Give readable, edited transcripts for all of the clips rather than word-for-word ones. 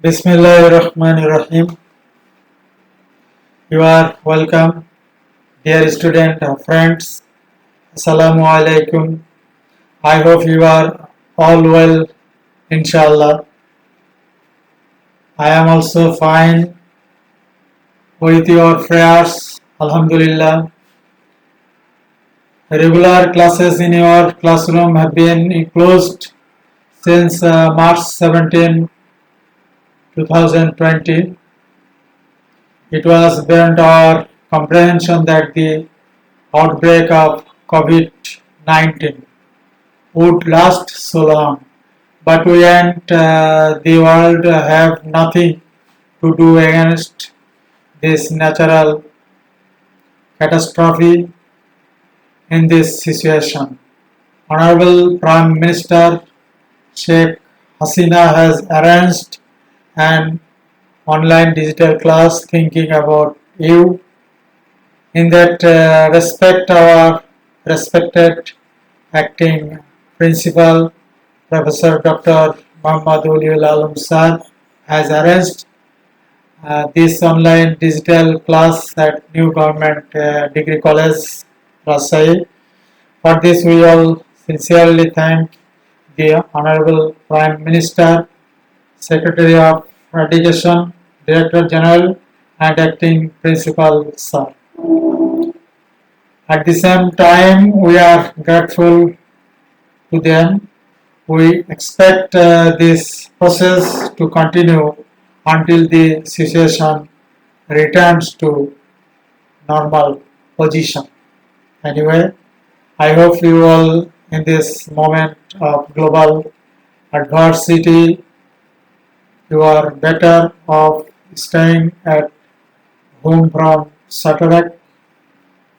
Bismillahirrahmanirrahim. You are welcome, dear student and friends. Assalamu alaikum. I hope you are all well, inshallah. I am also fine with your prayers, alhamdulillah. Regular classes in your classroom have been closed since March 17, 2020. It was beyond our comprehension that the outbreak of COVID-19 would last so long, but we and the world have nothing to do against this natural catastrophe in this situation. Honorable Prime Minister Sheikh Hasina has arranged an online digital class thinking about you. In that respect, our respected acting principal, Professor Dr. Muhammad Uliul Alam Sir, has arranged this online digital class at New Government Degree College, Rajshahi. For this, we all sincerely thank the Honorable Prime Minister, Secretary of Education, Director General, and Acting Principal, Sir. At the same time, we are grateful to them. We expect this process to continue until the situation returns to normal position. Anyway, I hope you all in this moment of global adversity, you are better off staying at home from Saturday.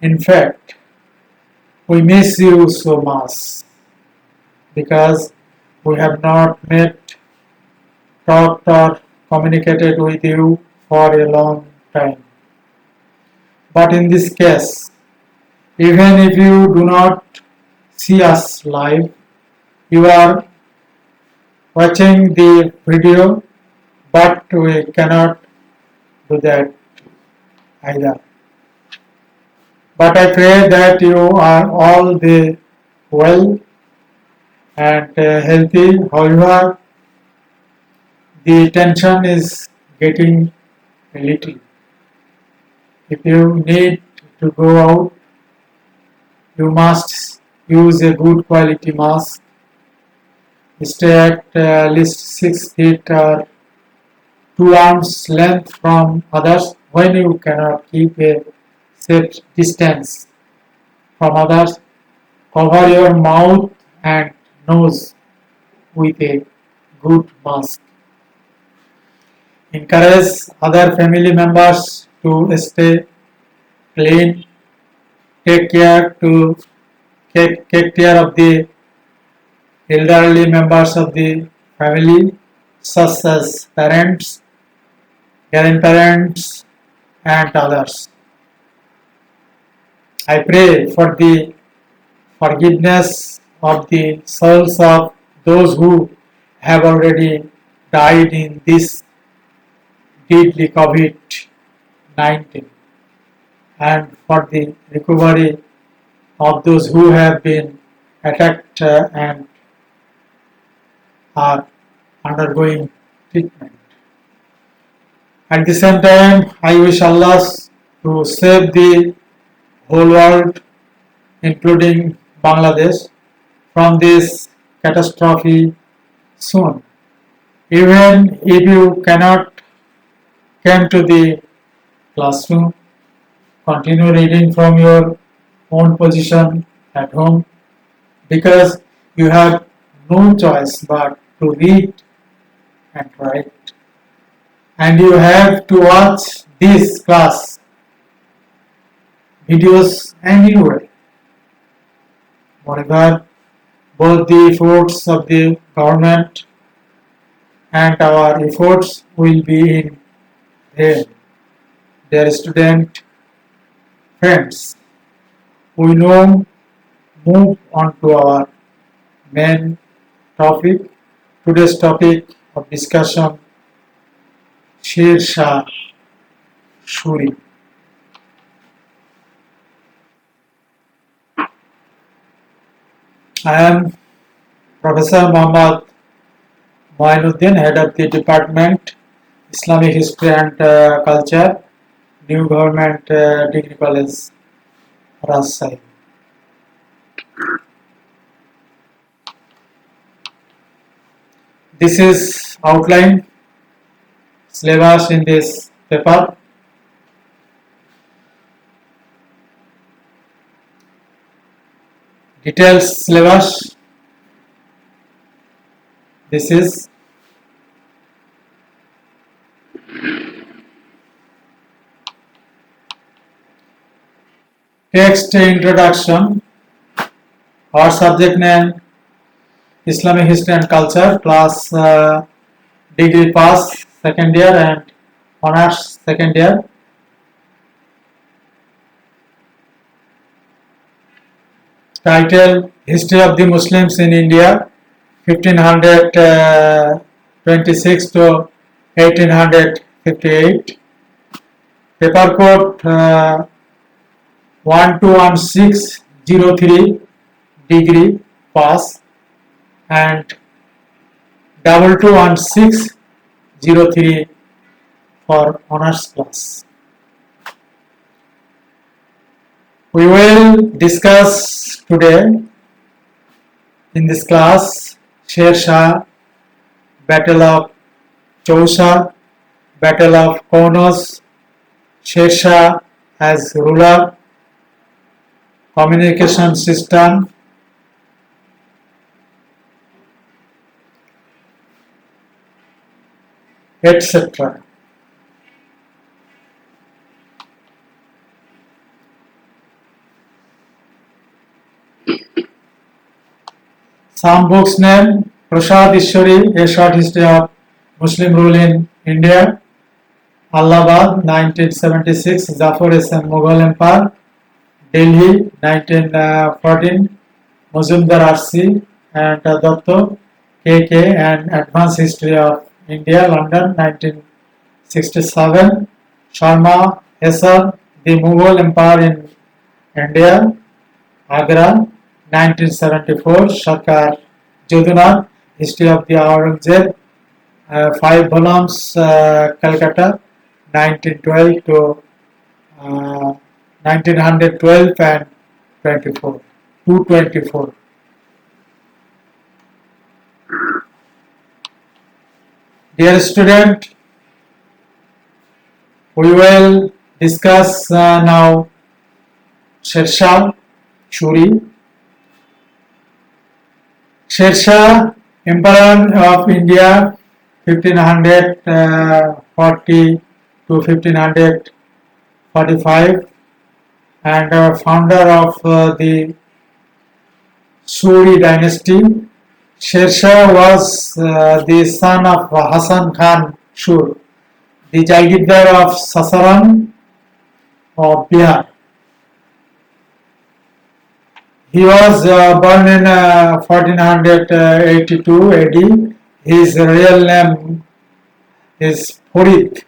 In fact, we miss you so much because we have not met, talked or communicated with you for a long time. But in this case, even if you do not see us live, you are watching the video, but we cannot do that either. But I pray that you are all well and healthy. However, the tension is getting a little. If you need to go out, you must use a good quality mask. Stay at least 6 feet or 2 arms length from others. When you cannot keep a safe distance from others, cover your mouth and nose with a good mask. Encourage other family members to stay clean. Take care of the elderly members of the family, such as parents, grandparents, and others. I pray for the forgiveness of the souls of those who have already died in this deadly COVID-19 and for the recovery of those who have been attacked and are undergoing treatment. At the same time, I wish Allah to save the whole world, including Bangladesh, from this catastrophe soon. Even if you cannot come to the classroom, continue reading from your own position at home because you have no choice but to read and write. And you have to watch these class videos anyway. Moreover, both the efforts of the government and our efforts will be in vain. Dear student friends, we now move on to our main topic. Today's topic of discussion Sher Shah Shuri. I am Professor Muhammad Moinuddin, Head of the Department Islamic History and Culture, New Government Degree College, Rajshahi. This is outline syllabus in this paper. Details syllabus. This is text introduction or subject name Islamic History and Culture, class degree pass second year and honors second year. Title: History of the Muslims in India 1526 to 1858. Paper code 121603 degree pass and 221603 for honors class. We will discuss today in this class Sher Shah, Battle of Chausa, Battle of Kaunos, Sher Shah as ruler, communication system, etc. Some books name Prasad Ishwari, A Short History of Muslim Rule in India, Allahabad 1976, Zafar S.M. Mughal Empire, Delhi 1914, Mazumdar R.C. and Dotto K.K. and Advanced History of India, London 1967, Sharma S.R. The Mughal Empire in India, Agra 1974, Sarkar Jadunath, History of the Aurangzeb, 5 volumes, Calcutta 1912 to 1912 and 224. Dear student, we will discuss now Sher Shah Shuri. Sher Shah, Emperor of India 1540 to 1545 and founder of the Shuri dynasty. Sher Shah was the son of Hasan Khan Shur, the Jagirdar of Sasaran of Bihar. He was born in 1482 AD. His real name is Farid.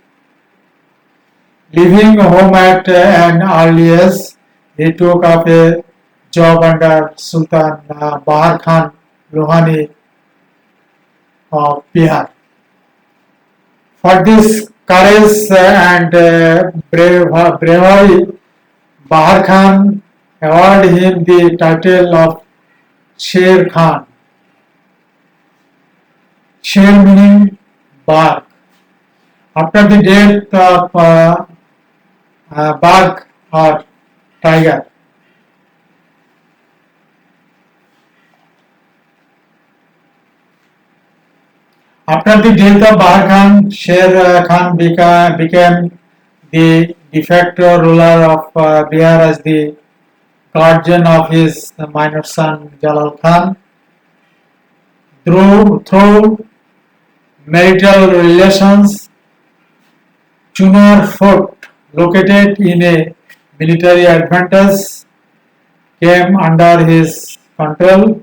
Leaving home at an early age, he took up a job under Sultan Bahar Khan Lohani of Bihar. For this courage and bravery, Bahar Khan awarded him the title of Sher Khan. Sher meaning Bagh. After the death of Bagh or tiger. After the death of Bahar Khan, Sher Khan became the de facto ruler of Bihar as the guardian of his minor son Jalal Khan. Through marital relations, Chunar Fort, located in a military advantage, came under his control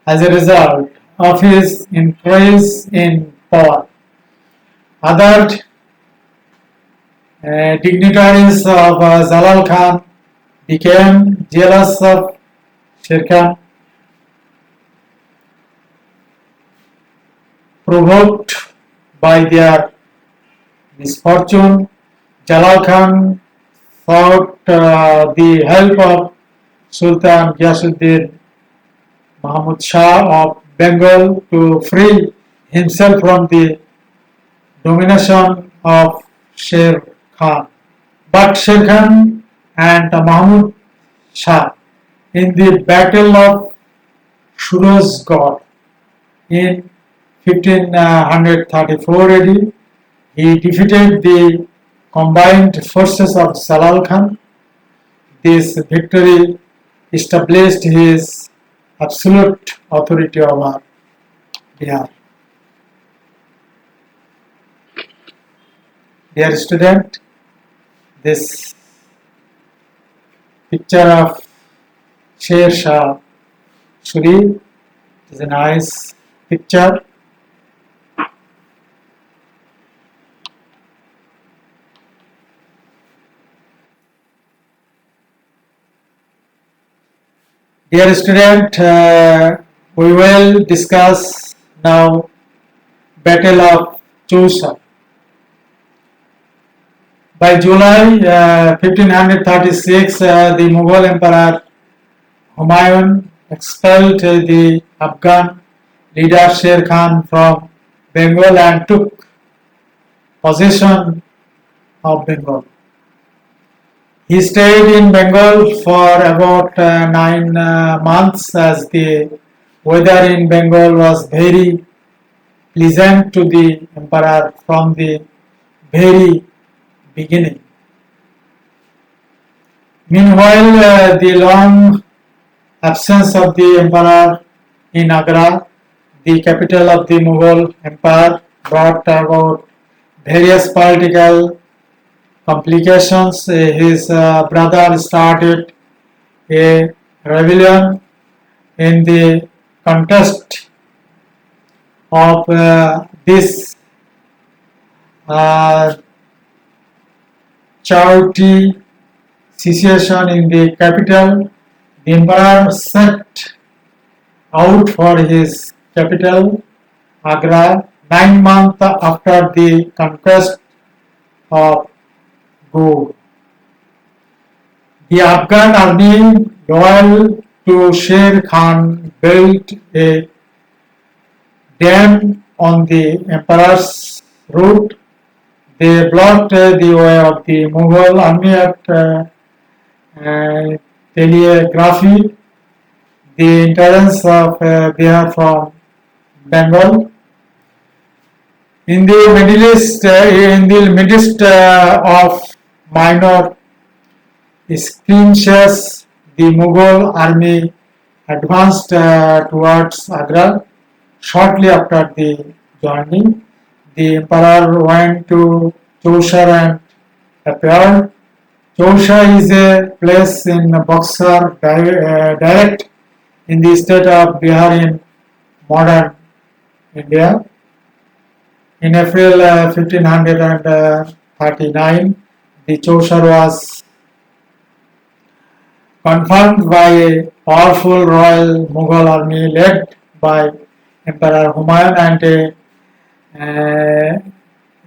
as a result of his increase in power. Other Dignitaries of Jalal Khan became jealous of Sher Khan. Provoked by their misfortune, Jalal Khan sought the help of Sultan Ghiyasuddin Mahmud Shah of Bengal to free himself from the domination of Sher Khan. But Sher Khan and Mahmud Shah in the Battle of Surajgarh in 1534 AD, he defeated the combined forces of Jalal Khan. This victory established his absolute authority over Bihar. Dear student, this picture of Sher Shah Suri is a nice picture. Dear student, we will discuss now Battle of Chausa. By July 1536, the Mughal Emperor Humayun expelled the Afghan leader Sher Khan from Bengal and took possession of Bengal. He stayed in Bengal for about 9 months as the weather in Bengal was very pleasant to the emperor from the very beginning. Meanwhile, the long absence of the emperor in Agra, the capital of the Mughal Empire, brought about various political complications. His brother started a rebellion in the context of this chaotic situation in the capital. The emperor set out for his capital, Agra, 9 months after the conquest of Go. The Afghan army, loyal to Sher Khan, built a dam on the emperor's route. They blocked the way of the Mughal army at telegraphy, the entrance of Bihar from Bengal. In the midst of minor skirmishes, the Mughal army advanced towards Agra. Shortly after the journey, the emperor went to Chausa and appeared. Chausa is a place in Buxar dialect in the state of Bihar in modern India. In April 1539, the Chausa was confirmed by a powerful royal Mughal army led by Emperor Humayun and a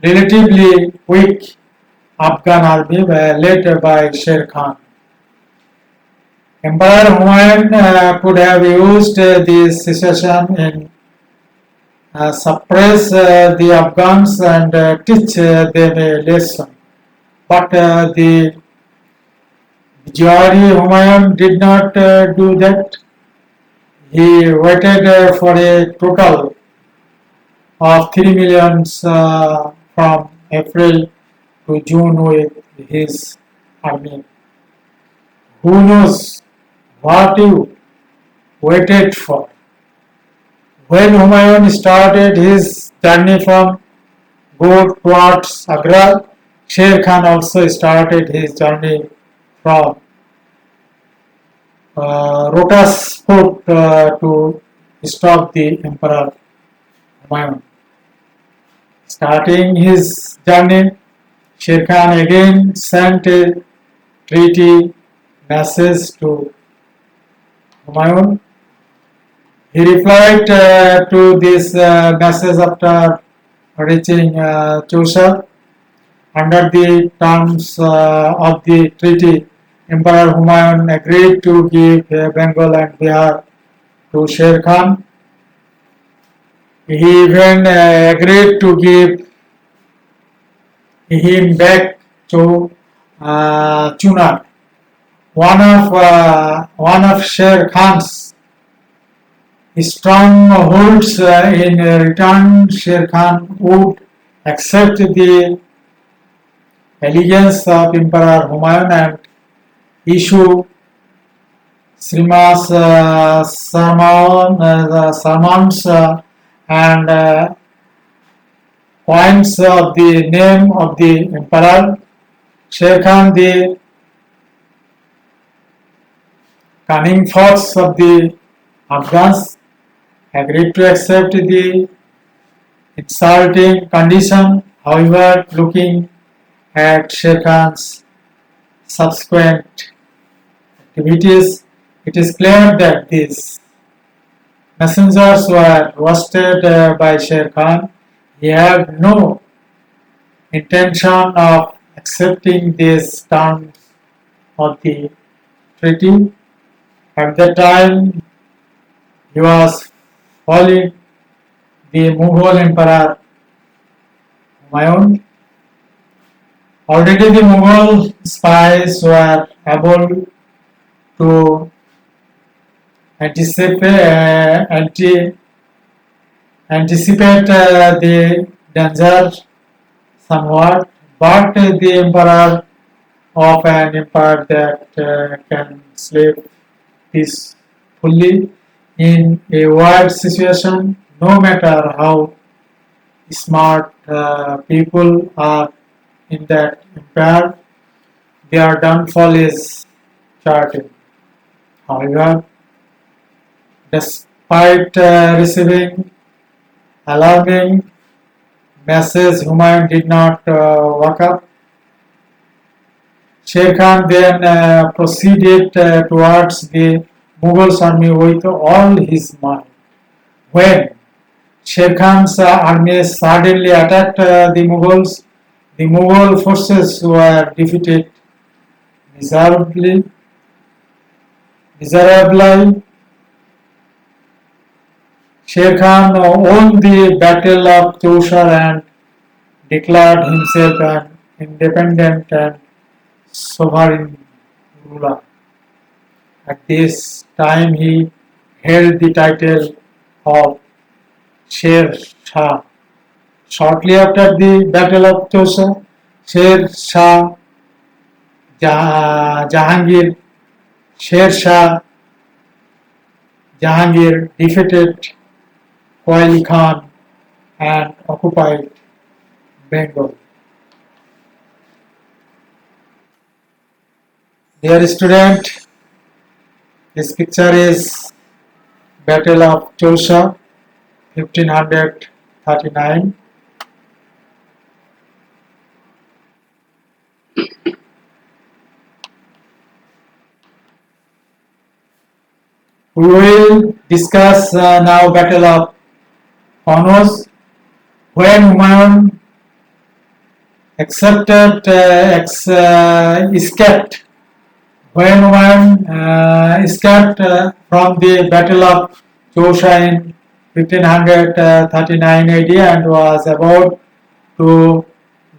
relatively weak Afghan army led by Sher Khan. Emperor Humayun could have used this situation in suppress the Afghans and teach them a lesson. But the Jawahari Humayun did not do that. He waited for a total of 3 million from April to June with his army. Who knows what you waited for? When Humayun started his journey from Go towards Agra, Sher Khan also started his journey from Rotas Fort to stop the Emperor Humayun. Starting his journey, Sher Khan again sent a treaty message to Humayun. He replied to this message after reaching Chausa. Under the terms of the treaty, Emperor Humayun agreed to give Bengal and Bihar to Sher Khan. He even agreed to give him back to Chunar. One of Sher Khan's strongholds. In return, Sher Khan would accept the allegiance of Emperor Humayun and issue sermons and coins of the name of the emperor. Sher Khan, the cunning fox of the Afghans, agreed to accept the insulting condition. However, looking at Sher Khan's subsequent activities, it is clear that these messengers were roasted by Sher Khan. He had no intention of accepting these terms of the treaty. At the time, he was following the Mughal Emperor Humayun. Already the Mughal spies were able to anticipate the danger somewhat, but the emperor of an empire that can sleep peacefully in a war situation, no matter how smart people are in that empire, their downfall is certain. However, despite receiving alarming message, Humayun did not wake up. Sher Khan then proceeded towards the Mughals army with all his might. When Sher Khan's army suddenly attacked the Mughal forces were defeated miserably. Sher Khan won the Battle of Chausa and declared himself an independent and sovereign ruler. At this time, he held the title of Sher Shah. Shortly after the Battle of Chausa, Sher Shah Jahangir defeated Quail Khan and occupied Bengal. Dear student, this picture is Battle of Chausa, 1539. We will discuss now Battle of Honors, when Humayun escaped. When Humayun escaped from the Battle of Chausa in 1539 AD and was about to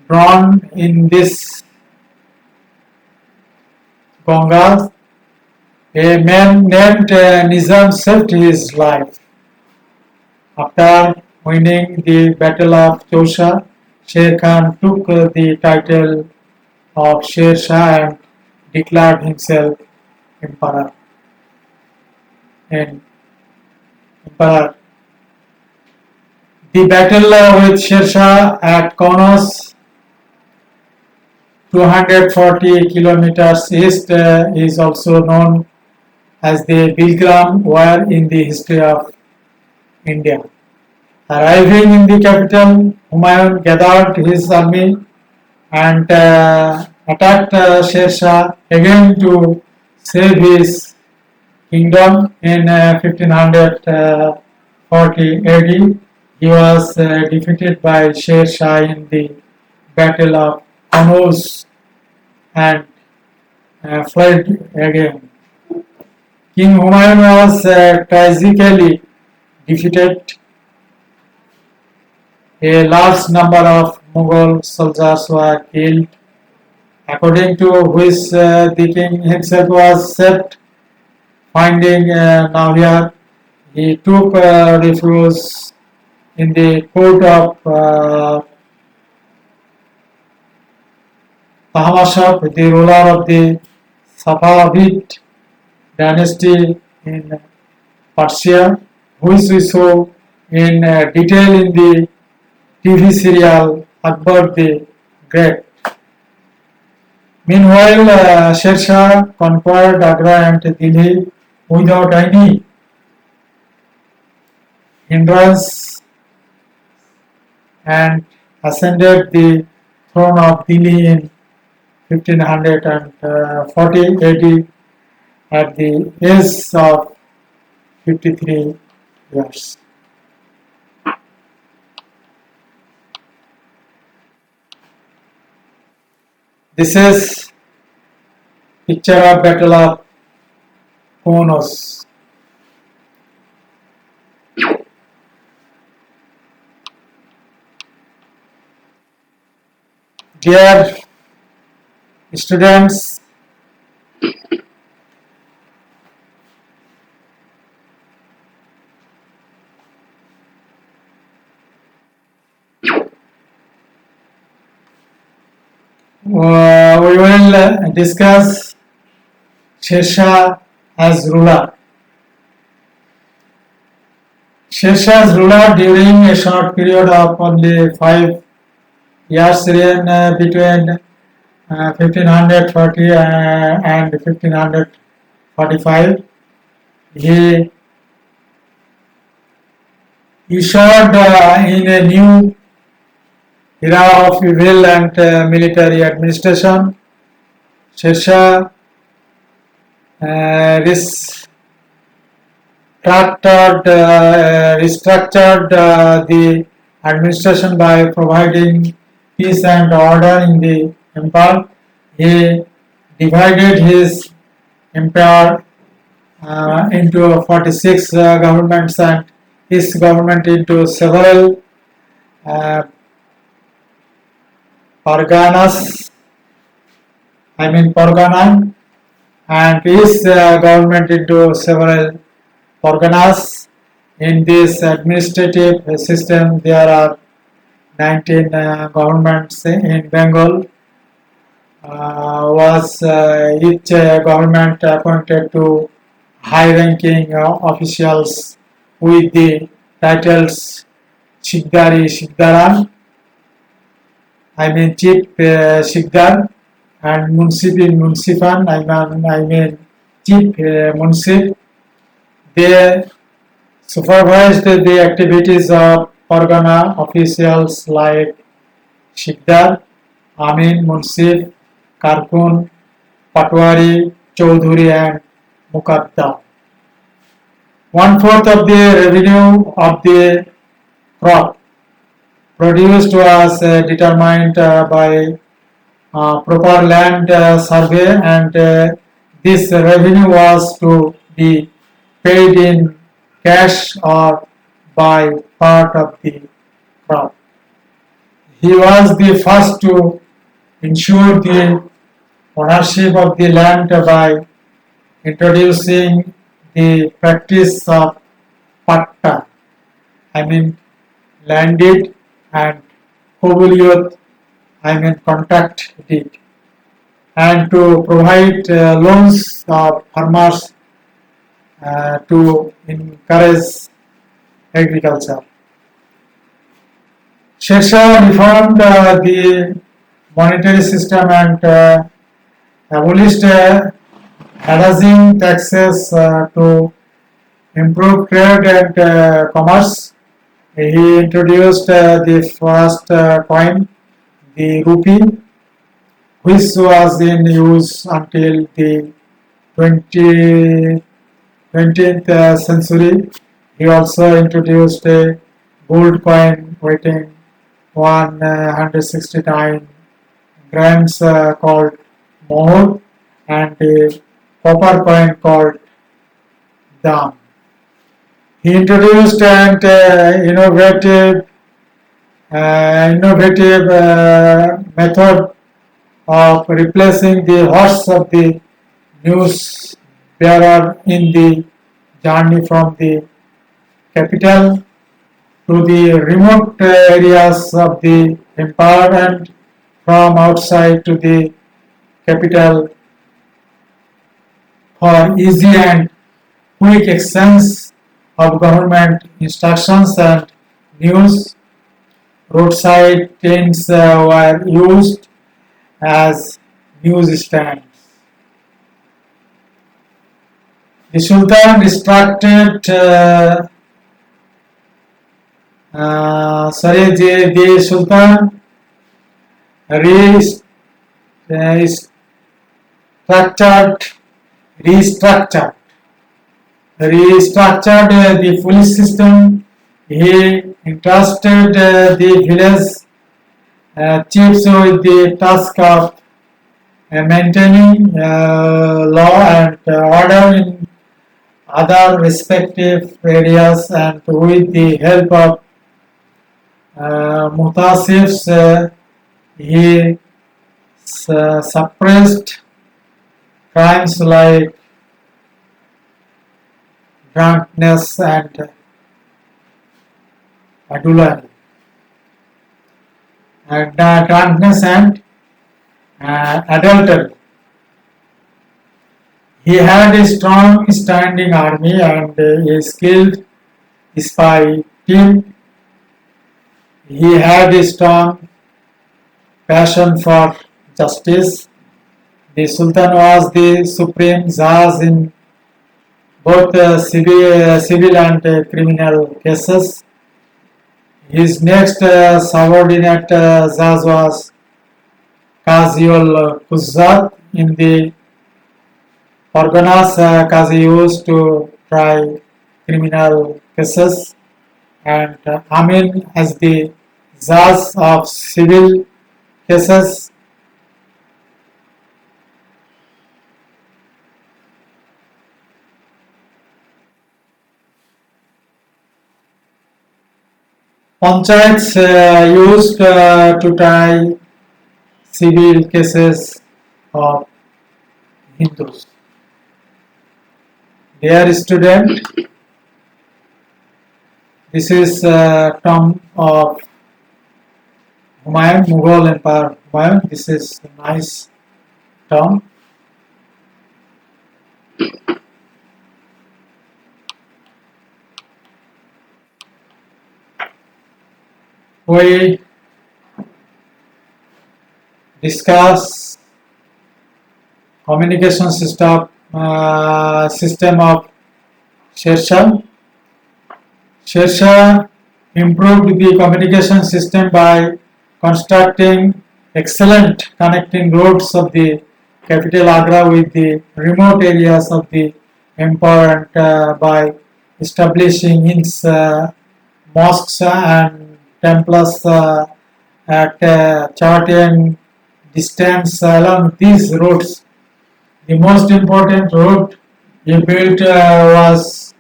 drown in this Ganges, a man named Nizam saved his life. After winning the Battle of Chausa, Sher Khan took the title of Sher Shah and declared himself emperor. The battle with Sher Shah at Kaunas, 240 kilometers east, is also known as the Bilgram War in the history of India. Arriving in the capital, Humayun gathered his army and attacked Sher Shah again to save his kingdom in 1540 AD. He was defeated by Sher Shah in the Battle of Kanauj and fled again. King Humayun was tragically defeated. A large number of Mughal soldiers were killed, according to which the king himself was saved. Finding Nahiyar, he took refuge in the court of Tahmasp, the ruler of the Safavid dynasty in Persia, which we saw in detail in the TV serial Akbar the Great. Meanwhile, Sher Shah conquered Agra and Delhi without any hindrance and ascended the throne of Delhi in 1540 AD at the age of 53 years. This is picture of Battle of Konos. Dear students, we will discuss Sher Shah as ruler. Sher Shah's ruler during a short period of only 5 years reign between 1540 and 1545. He ushered in a new era of civil and military administration. Sher Shah restructured the administration by providing peace and order in the empire. He divided his empire into 46 governments and his government into several parganas, and each government into several parganas. In this administrative system, there are 19 governments in Bengal. Each government appointed to high-ranking officials with the titles Shikdari Shikdaran, Chief Shikdar, and Munsif Munsifan, Chief Munsif. They supervised the activities of Pargana officials like Shikdar, Amin, Munsif, Karkun, Patwari, Chaudhuri, and Mukaddam. 1/4 of the revenue of the crop produced was determined by proper land survey, and this revenue was to be paid in cash or by part of the crop. He was the first to ensure the ownership of the land by introducing the practice of patta, landed, and kobuliyot, contract deed, and to provide loans of farmers to encourage agriculture. Sher Shah reformed the monetary system and abolished harassing taxes to improve trade and commerce. He introduced the first coin, the rupee, which was in use until the 20th century. He also introduced a gold coin weighing 169 grams called mohur and a copper coin called dam. He introduced an innovative method of replacing the horse of the news bearer in the journey from the capital to the remote areas of the empire and from outside to the capital for easy and quick exchange of government instructions and news. Roadside tents were used as news stands. The Sultan restricted the Sultan restructured the police system. He entrusted the village chiefs with the task of maintaining law and order in other respective areas, and with the help of mutasifs, he suppressed crimes like drunkenness and adultery, adultery. He had a strong standing army and a skilled spy team. He had a strong passion for justice. The Sultan was the supreme judge in both civil and criminal cases. His next subordinate judge was Qaziul Quzzat in the Parganas. Qazi used to try criminal cases, and Amin as the judge of civil cases. Panchayats used to try civil cases of Hindus. Dear student, this is tomb of Humayun, Mughal Empire Humayun. This is a nice tomb. We discuss communication system of Sher Shah. Sher Shah improved the communication system by constructing excellent connecting roads of the capital Agra with the remote areas of the empire, and by establishing its mosques and temples at certain distance along these roads. The most important road he built was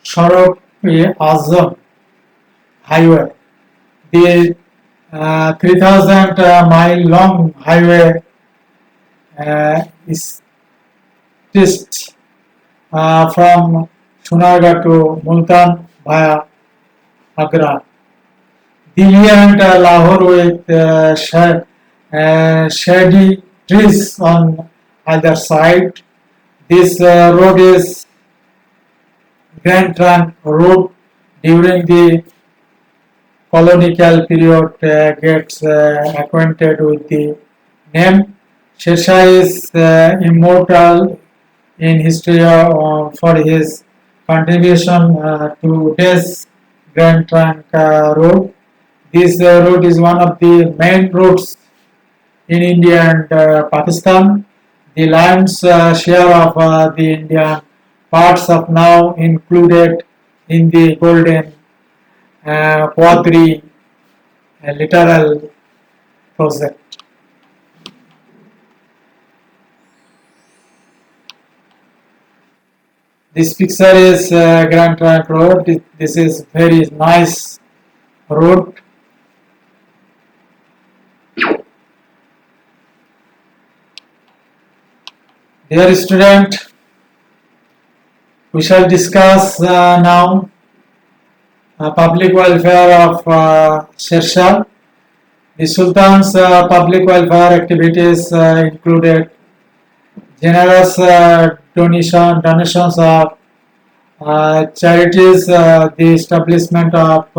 Sorok-e-Azam highway. The 3,000 mile long highway is just from Sunargarh to Multan via Agra. Delhi and Lahore with shady trees on either side. This road is Grand Trunk Road. During the colonial period gets acquainted with the name. Sher Shah is immortal in history for his contribution to this Grand Trunk Road. This road is one of the main roads in India and Pakistan. The lion's share of the Indian parts of now included in the Golden Quadrilateral project. This picture is Grand Trunk Road. This is very nice road. Dear student, we shall discuss now public welfare of Sher Shah. The Sultan's public welfare activities included generous donations of charities, the establishment of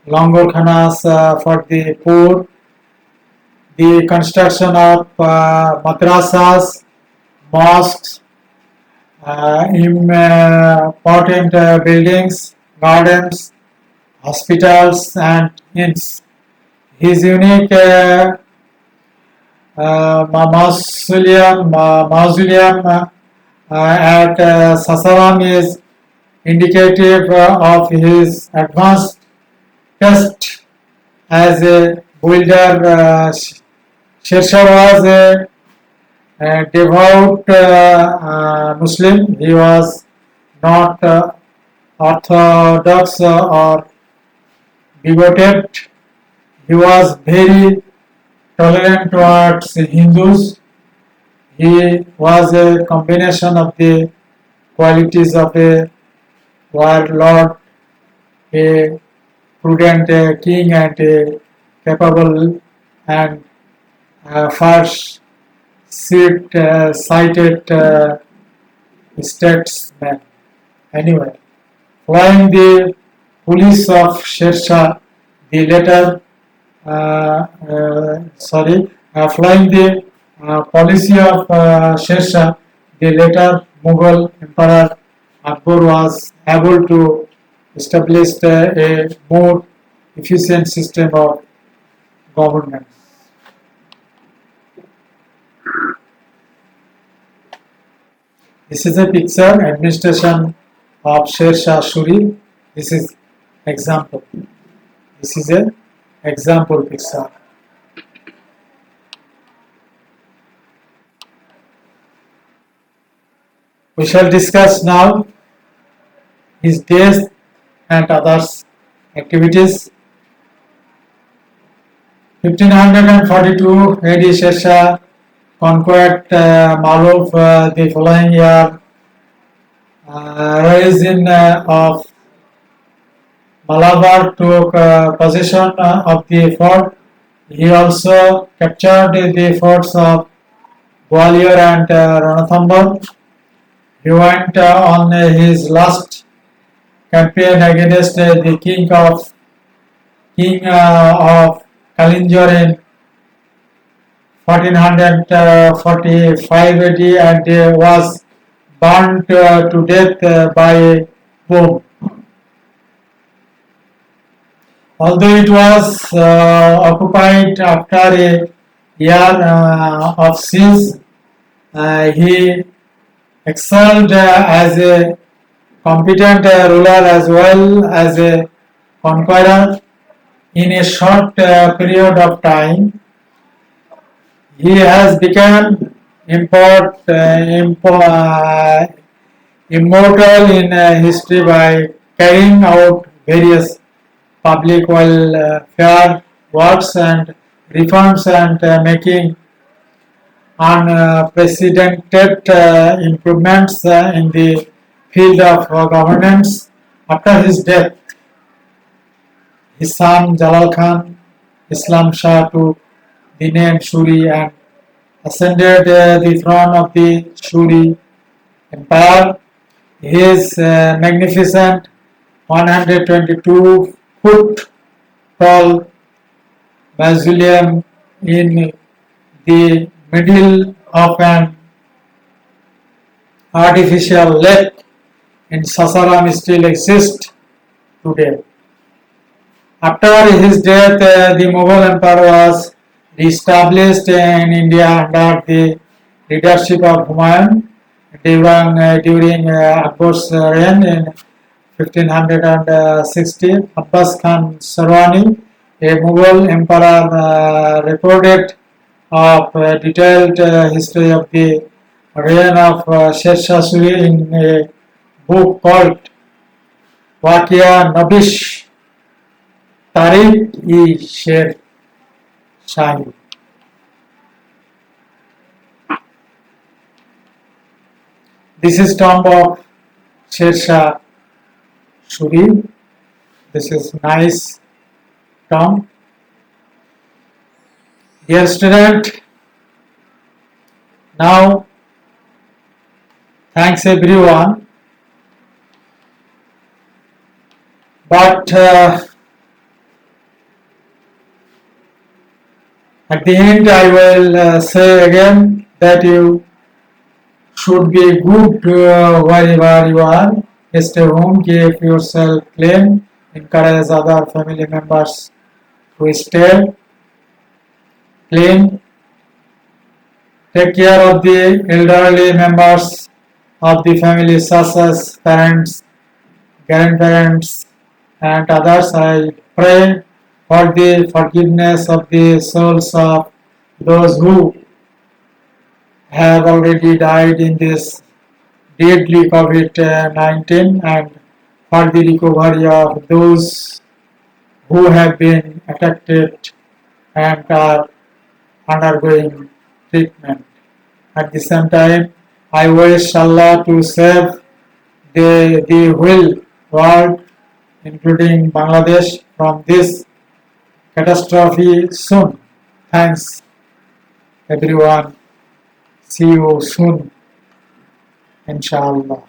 langar khanas for the poor, the construction of madrasas, mosques, important buildings, gardens, hospitals, and inns. His unique mausoleum at Sasaram is indicative of his advanced taste as a builder. Sher Shah was a devout Muslim. He was not orthodox or bigoted. He was very tolerant towards Hindus. He was a combination of the qualities of a warlord, a prudent king, and a capable and far-sighted statesman. Anyway, following the policy of Sher Shah, following the policy of Sher Shah, the later Mughal Emperor Akbar was able to establish a more efficient system of government. This is a picture administration of Sher Shah Suri. This is example. This is a example picture. We shall discuss now his days and others activities. 1542 AD Sher Shah conquered Malov the following year. Rising of Malabar took possession of the fort. He also captured the forts of Gwalior and Ranthambore. He went on his last campaign against the king of Kalinjar in 1445 AD and was burned to death by a bomb. Although it was occupied after a year of siege, he excelled as a competent ruler as well as a conqueror. In a short period of time, he has become immortal in history by carrying out various public welfare works and reforms and making unprecedented improvements in the field of governance. After his death, his son Jalal Khan Islam Shah took the name Suri and ascended the throne of the Suri Empire. His magnificent 122-foot tall mausoleum in the middle of an artificial lake in Sasaram still exists today. After his death, the Mughal Empire was established in India under the leadership of Humayun during Akbar's reign in 1560. Abbas Khan Sarwani, a Mughal emperor, recorded of detailed history of the reign of Sher Shah Suri in a book called Wakia Nabish Tariq-e-Sher Shahi. This is tomb of Sher Shah Suri. This is nice tomb. Dear student, now thanks everyone. But at the end I will say again that you should be good wherever you are. Stay home, keep yourself clean, encourage other family members to stay clean, take care of the elderly members of the family such as parents, grandparents and others. I pray for the forgiveness of the souls of those who have already died in this deadly COVID-19 and for the recovery of those who have been affected and are undergoing treatment. At the same time, I wish Allah to save the whole world, including Bangladesh, from this catastrophe soon. Thanks, everyone. See you soon, inshallah.